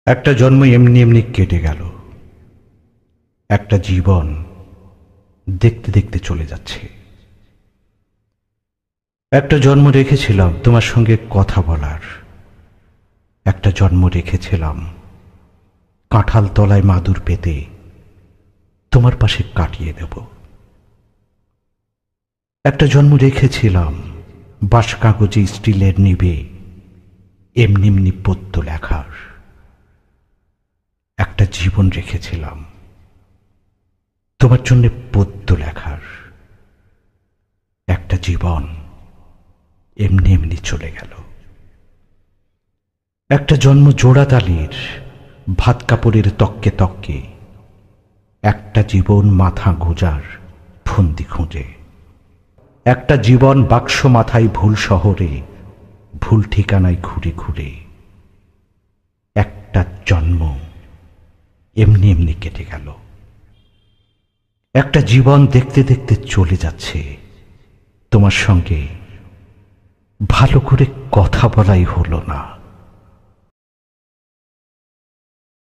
একটা জন্ম এমনি এমনি কেটে গেল। একটা জীবন দেখতে দেখতে চলে যাচ্ছে। একটা জন্ম রেখেছিলাম তোমার সঙ্গে কথা বলার। একটা জন্ম রেখেছিলাম কাঁঠাল তলায় মাদুর পেতে তোমার পাশে কাটিয়ে দেব। একটা জন্ম রেখেছিলাম বাঁশ কাগজে স্টিলের নিবে এমনি এমনি পদ্য লেখার। একটা জীবন রেখেছিলাম তোমার জন্য পদ্য লেখার। একটা জীবন এমনি এমনি চলে গেল। একটা জন্ম জোড়াতালির ভাত কাপড়ের তক্কে তক্কে। একটা জীবন মাথা গোজার ফন্দি খুঁজে। একটা জীবন বাক্স মাথায় ভুল শহরে ভুল ঠিকানায় ঘুরে ঘুরে। একটা জন্ম এমনি এমনি কেটে গেল। একটা জীবন দেখতে দেখতে চলে যাচ্ছে। তোমার সঙ্গে ভালো করে কথা বলাই হলো না।